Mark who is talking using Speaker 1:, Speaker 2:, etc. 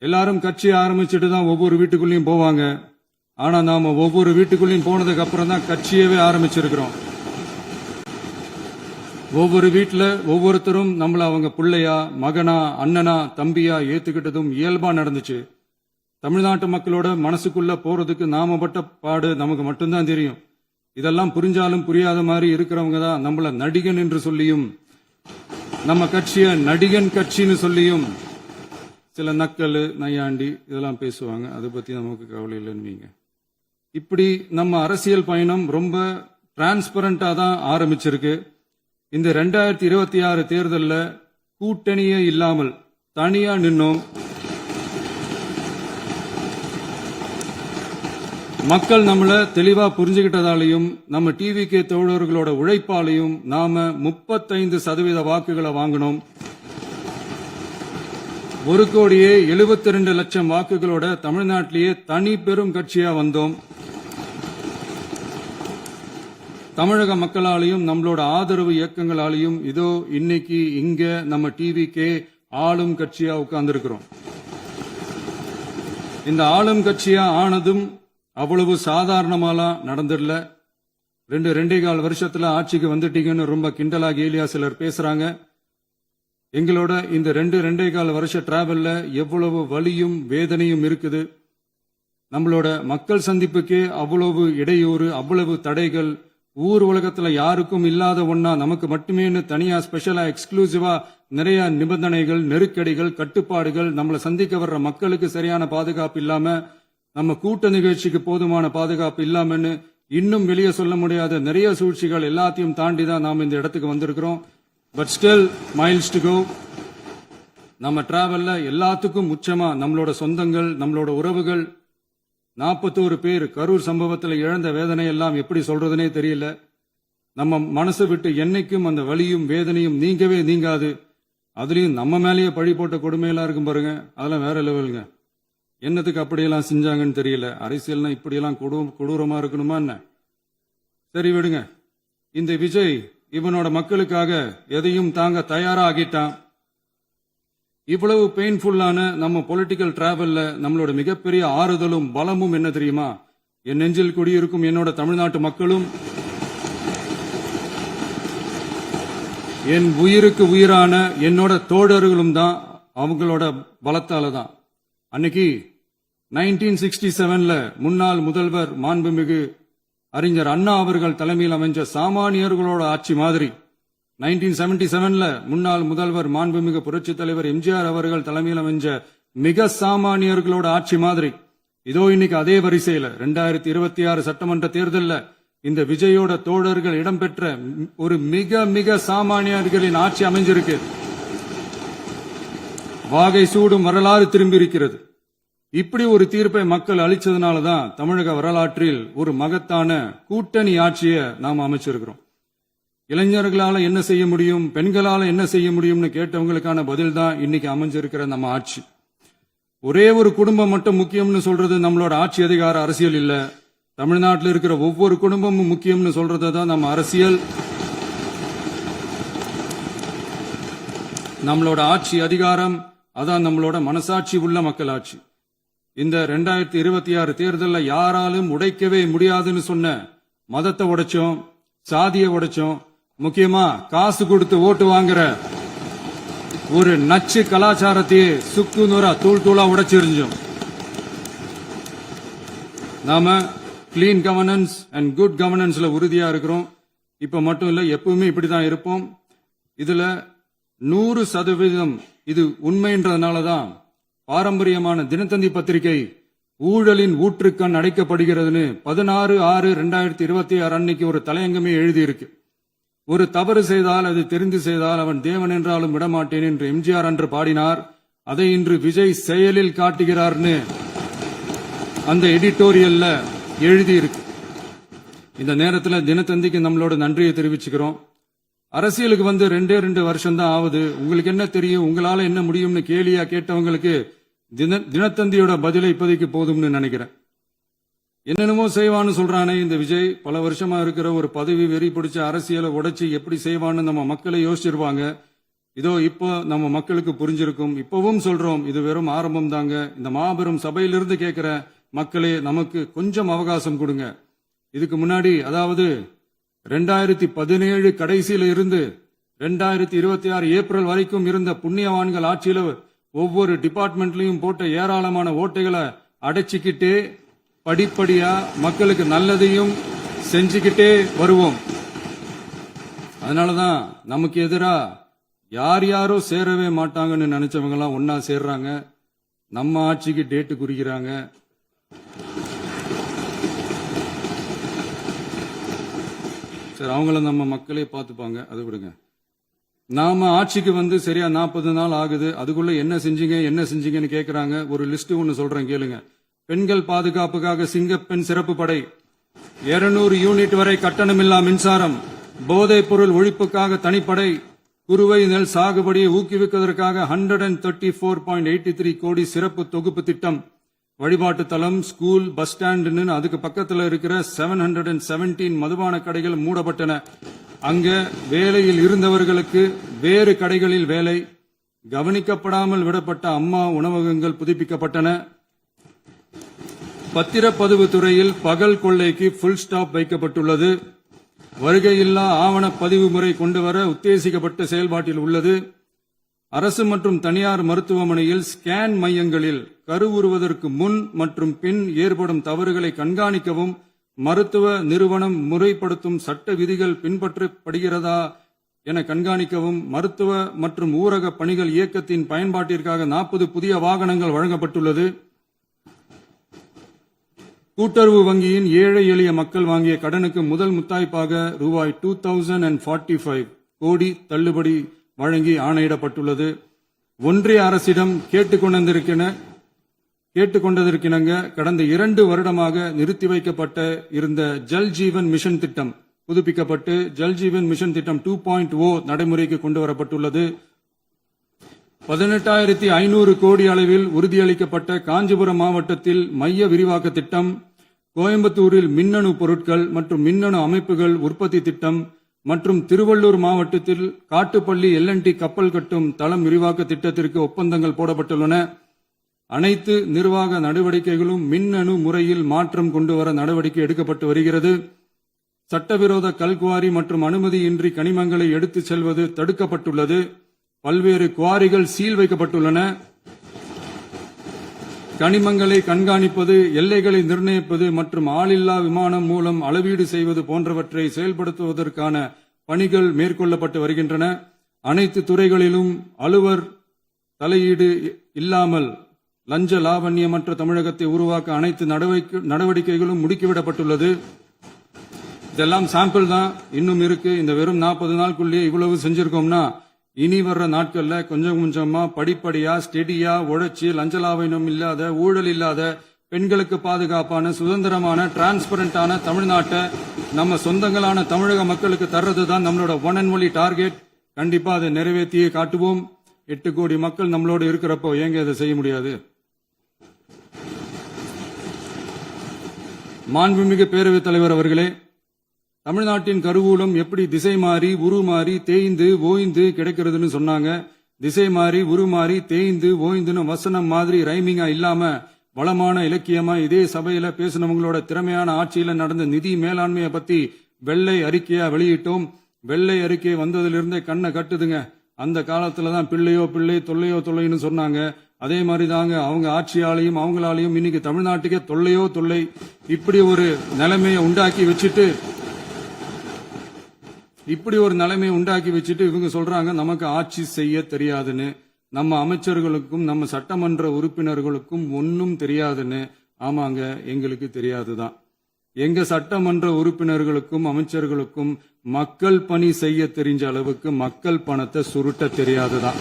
Speaker 1: எல்லாரும் கட்சி ஆரம்பிச்சுட்டு தான் ஒவ்வொரு வீட்டுக்குள்ளேயும் போவாங்க. ஆனா நாம ஒவ்வொரு வீட்டுக்குள்ளேயும் போனதுக்கு அப்புறம் தான் கட்சியவே ஆரம்பிச்சிருக்கிறோம். ஒவ்வொரு வீட்டுல ஒவ்வொருத்தரும் நம்மள அவங்க பிள்ளையா, மகனா, அண்ணனா, தம்பியா ஏத்துக்கிட்டதும் இயல்பா நடந்துச்சு. தமிழ்நாட்டு மக்களோட மனசுக்குள்ள போறதுக்கு நாம பட்ட பாடு நமக்கு மட்டும்தான் தெரியும். இதெல்லாம் புரிஞ்சாலும் புரியாத மாதிரி இருக்கிறவங்க தான் நம்மள நடிகன் என்று சொல்லியும், நம்ம கட்சிய நடிகன் கட்சின்னு சொல்லியும் சில நக்கல், நையாண்டி இதெல்லாம் பேசுவாங்க. அதை பத்தி நமக்கு கவலை இல்லைன்னு. இப்படி நம்ம அரசியல் பயணம் ரொம்ப டிரான்ஸ்பரண்டா தான் ஆரம்பிச்சிருக்கு. இந்த 2026 தேர்தலில் கூட்டணியே இல்லாமல் தனியா நின்னோம். மக்கள் நம்மள தெளிவா புரிஞ்சுகிட்டதாலையும் நம்ம டிவிகே தோழர்களோட உழைப்பாலையும் நாம 35% வாக்குகளை வாங்கினோம். 1,72,00,000 வாக்குகளோட தமிழ்நாட்டிலேயே தனி பெரும் கட்சியா வந்தோம். தமிழக மக்களாலையும் நம்மளோட ஆதரவு இயக்கங்களாலையும் இதோ இன்னைக்கு இங்க நம்ம டிவிகே ஆளும் கட்சியா உட்கார்ந்துருக்கிறோம். இந்த ஆளும் கட்சியா ஆனதும் அவ்வளவு சாதாரணமாலாம் நடந்துடல. 2.25 வருஷத்துல ஆட்சிக்கு வந்துட்டீங்கன்னு ரொம்ப கிண்டலா கேலியா சிலர் பேசுறாங்க. எங்களோட இந்த 2.25 வருஷ டிராவல்ல எவ்வளவு வலியும் வேதனையும் இருக்குது. நம்மளோட மக்கள் சந்திப்புக்கே அவ்வளவு இடையூறு, அவ்வளவு தடைகள், ஊர் உலகத்துல யாருக்கும் இல்லாத ஒன்னா நமக்கு மட்டுமே தனியா ஸ்பெஷலா எக்ஸ்க்ளூசிவா நிறைய நிபந்தனைகள், நெருக்கடிகள், கட்டுப்பாடுகள், நம்மளை சந்திக்க வர்ற மக்களுக்கு சரியான பாதுகாப்பு இல்லாம, நம்ம கூட்ட நிகழ்ச்சிக்கு போதுமான பாதுகாப்பு இல்லாமன்னு இன்னும் வெளியே சொல்ல முடியாத நிறைய சூழ்ச்சிகள் எல்லாத்தையும் தாண்டி தான் நாம் இந்த இடத்துக்கு வந்திருக்கிறோம். But still miles to go. நம்ம டிராவல்ல எல்லாத்துக்கும் உச்சமா நம்மளோட சொந்தங்கள், நம்மளோட உறவுகள், 41 பேர் கரூர் சம்பவத்தில் இழந்த வேதனை எல்லாம் எப்படி சொல்றதுனே தெரியல. நம்ம மனசு விட்டு என்னைக்கும் அந்த வலியும் வேதனையும் நீங்கவே நீங்காது. அதுலயும் நம்ம மேலேயே பழி போட்ட கொடுமையெல்லாம் இருக்கும் பாருங்க, அதெல்லாம் வேற லெவலுங்க. என்னத்துக்கு அப்படியெல்லாம் செஞ்சாங்கன்னு தெரியல. அரசியல்னா இப்படியெல்லாம் கொடூரமா இருக்கணுமா என்ன? சரி விடுங்க. இந்த விஜய் இவனோட மக்களுக்காக எதையும் தாங்க தயாராகிட்டான். இவ்வளவு பெயின்ஃபுல்லான நம்ம பொலிட்டிக்கல் டிராவல்ல நம்மளோட மிகப்பெரிய ஆறுதலும் பலமும் என்ன தெரியுமா? என் நெஞ்சில் குடியிருக்கும் என்னோட தமிழ்நாட்டு மக்களும், என் உயிருக்கு உயிரான என்னோட தோழர்களும் தான். அவங்களோட பலத்தால தான். அன்னைக்கு 1967ல முன்னாள் முதல்வர் மாண்புமிகு அறிஞர் அண்ணா அவர்கள் தலைமையில் அமைஞ்ச சாமானியர்களோட ஆட்சி மாதிரி, 1977ல முன்னாள் முதல்வர் மாண்புமிகு புரட்சித் தலைவர் எம்ஜிஆர் அவர்கள் தலைமையில் அமைஞ்ச மிக சாமானியர்களோட ஆட்சி மாதிரி, இதோ இன்னைக்கு அதே வரிசையில 2026 சட்டமன்ற தேர்தலில் இந்த விஜயோட தோழர்கள் இடம்பெற்ற ஒரு மிக மிக சாமானியர்களின் ஆட்சி அமைஞ்சிருக்கு. வாகை சூடும் வரலாறு திரும்பி இருக்கிறது. இப்படி ஒரு தீர்ப்பை மக்கள் அளிச்சதுனாலதான் தமிழக வரலாற்றில் ஒரு மகத்தான கூட்டணி ஆட்சியை நாம் அமைச்சிருக்கிறோம். இளைஞர்களால என்ன செய்ய முடியும், பெண்களால என்ன செய்ய முடியும்னு கேட்டவங்களுக்கான பதில் தான் இன்னைக்கு அமைஞ்சிருக்கிற நம்ம ஆட்சி. ஒரே ஒரு குடும்பம் மட்டும் முக்கியம்னு சொல்றது நம்மளோட ஆட்சி அதிகார அரசியல் இல்ல. தமிழ்நாட்டில் இருக்கிற ஒவ்வொரு குடும்பமும் முக்கியம்னு சொல்றது தான் நம்ம அரசியல். நம்மளோட ஆட்சி அதிகாரம் அதான் நம்மளோட மனசாட்சி உள்ள மக்கள் ஆட்சி. இந்த 2026 தேர்தலில் யாராலும் உடைக்கவே முடியாதுன்னு சொன்ன மதத்தை உடைச்சோம், சாதியை உடைச்சோம், முக்கியமா காசு கொடுத்து ஓட்டு வாங்குற ஒரு நச்சு கலாச்சாரத்தையே சுக்கு நூறா தூள் தூளா உடைச்சிருந்தோம். நாம கிளீன் கவர்னன்ஸ் அண்ட் குட் கவர்னன்ஸ்ல உறுதியா இருக்கிறோம். இப்ப மட்டும் இல்ல, எப்பவுமே இப்படிதான் இருப்போம். இதுல 100% இது உண்மைன்றதுனாலதான் பாரம்பரியமான தினத்தந்தி பத்திரிகை ஊழலின் ஊற்றுக்கண் அடைக்கப்படுகிறதுன்னு 16/6/2026 அன்னைக்கு ஒரு தலையங்கமே எழுதியிருக்கு. ஒரு தவறு செய்தால், அது தெரிந்து செய்தால் அவன் தேவன் என்றாலும் விடமாட்டேன் என்று எம்ஜிஆர் அன்று பாடினார். அதை இன்று விஜய் செயலில் காட்டுகிறார்னு அந்த எடிட்டோரியல்ல எழுதியிருக்கு. இந்த நேரத்தில் தினத்தந்திக்கு நம்மளோட நன்றியை தெரிவிச்சுக்கிறோம். அரசியலுக்கு வந்து 2 வருஷம் தான் ஆகுது. உங்களுக்கு என்ன தெரியும், உங்களால என்ன முடியும்னு கேலியா கேட்டவங்களுக்கு தினத்தந்தியோட பதிலை இப்போதைக்கு போதும்னு நினைக்கிறேன். என்னென்னமோ செய்வான்னு சொல்றானே இந்த விஜய், பல வருஷமா இருக்கிற ஒரு பதவி வெறி பிடிச்ச அரசியலை உடைச்சு எப்படி செய்வான்னு நம்ம மக்களை யோசிச்சிருவாங்க. இதோ இப்போ நம்ம மக்களுக்கு புரிஞ்சிருக்கும். இப்பவும் சொல்றோம், இது வெறும் ஆரம்பம் தாங்க. இந்த மாபெரும் சபையிலிருந்து கேட்கிற மக்களே, நமக்கு கொஞ்சம் அவகாசம் கொடுங்க. இதுக்கு முன்னாடி, அதாவது 2017 கடைசியில இருந்து 2026 ஏப்ரல் வரைக்கும் இருந்த புண்ணியவான்கள் ஆட்சியில ஒவ்வொரு டிபார்ட்மெண்ட்லயும் போட்ட ஏராளமான ஓட்டைகளை அடைச்சிக்கிட்டே படிப்படியா மக்களுக்கு நல்லதையும் செஞ்சுக்கிட்டே வருவோம். அதனாலதான் நமக்கு எதிரா யாரோ சேரவே மாட்டாங்கன்னு நினைச்சவங்க எல்லாம் ஒன்னா சேர்றாங்க. நம்ம ஆட்சிக்கு டேட்டு குறிக்கிறாங்க. சரி, அவங்கள நம்ம மக்களே பார்த்துப்பாங்க, அது விடுங்க. நாம ஆட்சிக்கு வந்து சரியா 40 நாள் ஆகுது. அதுக்குள்ள என்ன செஞ்சீங்கன்னு கேக்குறாங்க. ஒரு லிஸ்ட் ஒன்னு சொல்றேன், கேளுங்க. பெண்கள் பாதுகாப்புக்காக சிங்கப்பெண் சிறப்பு படை, 200 யூனிட் வரை கட்டணமில்லா மின்சாரம், போதைப் பொருள் ஒழிப்புக்காக தனிப்படை, குறுவை நெல் சாகுபடியை ஊக்குவிப்பதற்காக 134.83 கோடி சிறப்பு தொகுப்பு திட்டம், வழிபாட்டு தலம், ஸ்கூல், பஸ் ஸ்டாண்டுன்னு அதுக்கு பக்கத்துல இருக்கிற 717 மதுபான கடைகள் மூடப்பட்டன. அங்க வேலையில் இருந்தவர்களுக்கு வேறு கடைகளில் வேலை, கவனிக்கப்படாமல் விடப்பட்ட அம்மா உணவகங்கள் புதுப்பிக்கப்பட்டன. பத்திரப்பதிவு துறையில் பகல் கொள்ளைக்கு புல் ஸ்டாப் வைக்கப்பட்டுள்ளது. வருகையில்லா ஆவண பதிவு முறை கொண்டுவர உத்தேசிக்கப்பட்ட செயல்பாட்டில் உள்ளது. அரசு மற்றும் தனியார் மருத்துவமனையில் ஸ்கேன் மையங்களில் கருவுறுவதற்கு முன் மற்றும் பின் ஏற்படும் தவறுகளை கண்காணிக்கவும், மருத்துவ நிறுவனம் முறைப்படுத்தும் சட்ட விதிகள் பின்பற்றப்படுகிறதா என கண்காணிக்கவும், மருத்துவ மற்றும் ஊரக பணிகள் இயக்கத்தின் பயன்பாட்டிற்காக 40 புதிய வாகனங்கள் வழங்கப்பட்டுள்ளது. கூட்டுறவு வங்கியின் ஏழை எளிய மக்கள் வாங்கிய கடனுக்கு முதல் முத்தாய்ப்பாக ரூபாய் 2045 கோடி தள்ளுபடி வழங்கி ஆணையிடப்பட்டுள்ளது. ஒன்றிய அரசிடம் கேட்டுக்கொண்டதற்கிணங்க கடந்த 2 வருடமாக நிறுத்தி வைக்கப்பட்ட இருந்த ஜல் ஜீவன் மிஷன் திட்டம் புதுப்பிக்கப்பட்டு ஜல் ஜீவன் மிஷன் திட்டம் 2.0 நடைமுறைக்கு கொண்டு வரப்பட்டுள்ளது. 18,500 கோடி அளவில் உறுதியளிக்கப்பட்ட காஞ்சிபுரம் மாவட்டத்தில் மைய விரிவாக்க திட்டம், கோயம்புத்தூரில் மின்னணு பொருட்கள் மற்றும் மின்னணு அமைப்புகள் உற்பத்தி திட்டம் மற்றும் திருவள்ளூர் மாவட்டத்தில் காட்டுப்பள்ளி LNT கப்பல் கட்டும் தளம் விரிவாக்க திட்டத்திற்கு ஒப்பந்தங்கள் போடப்பட்டுள்ளன. அனைத்து நிர்வாக நடவடிக்கைகளும் மின்னணு முறையில் மாற்றம் கொண்டுவர நடவடிக்கை எடுக்கப்பட்டு வருகிறது. சட்டவிரோத கல்குவாரி மற்றும் அனுமதியின்றி கனிமங்களை எடுத்துச் செல்வது தடுக்கப்பட்டுள்ளது. பல்வேறு குவாரிகள் சீல் வைக்கப்பட்டுள்ளன. கனிமங்களை கண்காணிப்பது, எல்லைகளை நிர்ணயிப்பது மற்றும் ஆளில்லா விமானம் மூலம் அளவீடு செய்வது போன்றவற்றை செயல்படுத்துவதற்கான பணிகள் மேற்கொள்ளப்பட்டு வருகின்றன. அனைத்து துறைகளிலும் அலுவலர் தலையீடு இல்லாமல் லஞ்ச லாவண்யமற்ற தமிழகத்தை உருவாக்க அனைத்து நடவடிக்கைகளும் முடுக்கிவிடப்பட்டுள்ளது. இதெல்லாம் சாம்பிள் தான், இன்னும் இருக்கு. இந்த வெறும் 40 நாளுக்குள்ளேயே இவ்வளவு செஞ்சிருக்கோம்னா, இனி வர்ற நாட்கள்ல கொஞ்சம் கொஞ்சமா படிப்படியா ஸ்டெடியா உழைச்சி லஞ்சலாவணம் இல்லாத, ஊழல் இல்லாத, பெண்களுக்கு பாதுகாப்பான, சுதந்திரமான, டிரான்ஸ்பரண்டான தமிழ்நாட்டை நம்ம சொந்தங்களான தமிழக மக்களுக்கு தர்றதுதான் நம்மளோட ஒன் அண்ட் ஒன்லி டார்கெட். கண்டிப்பா அதை நிறைவேற்றியே காட்டுவோம். 8 கோடி மக்கள் நம்மளோட இருக்கிறப்போ ஏங்க இதை செய்ய முடியாது? மாண்புமிகு பேரவைத் தலைவர் அவர்களே, தமிழ்நாட்டின் கருவூலம் எப்படி திசை மாறி உருமாறி தேய்ந்து ஓய்ந்து கிடைக்கிறதுன்னு சொன்னாங்க. திசை மாறி உருமாறி தேய்ந்து ஓய்ந்துன்னு வசனம் மாதிரி ரைமிங்கா இல்லாம வளமான இலக்கியமா இதே சபையில பேசினவங்களோட திறமையான ஆட்சியில நடந்த நிதி மேலாண்மையை பத்தி வெள்ளை அறிக்கையா வெளியிட்டோம். வெள்ளை அறிக்கை வந்ததிலிருந்தே கண்ணை கட்டுதுங்க. அந்த காலத்துலதான் பிள்ளையோ பிள்ளை தொல்லையோ தொல்லைன்னு சொன்னாங்க. அதே மாதிரி தாங்க அவங்க ஆட்சியாலையும் அவங்களாலையும் இன்னைக்கு தமிழ்நாட்டுக்கே தொல்லையோ தொல்லை. இப்படி ஒரு நிலைமையை உண்டாக்கி வச்சுட்டு இவங்க சொல்றாங்க நமக்கு ஆட்சி செய்ய தெரியாதுன்னு. நம்ம அமைச்சர்களுக்கும் நம்ம சட்டமன்ற உறுப்பினர்களுக்கும் ஒன்னும் தெரியாதுன்னு. ஆமாங்க, எங்களுக்கு தெரியாதுதான். எங்க சட்டமன்ற உறுப்பினர்களுக்கும் அமைச்சர்களுக்கும் மக்கள் பணி செய்ய தெரிஞ்ச அளவுக்கு மக்கள் பணத்தை சுருட்ட தெரியாதுதான்.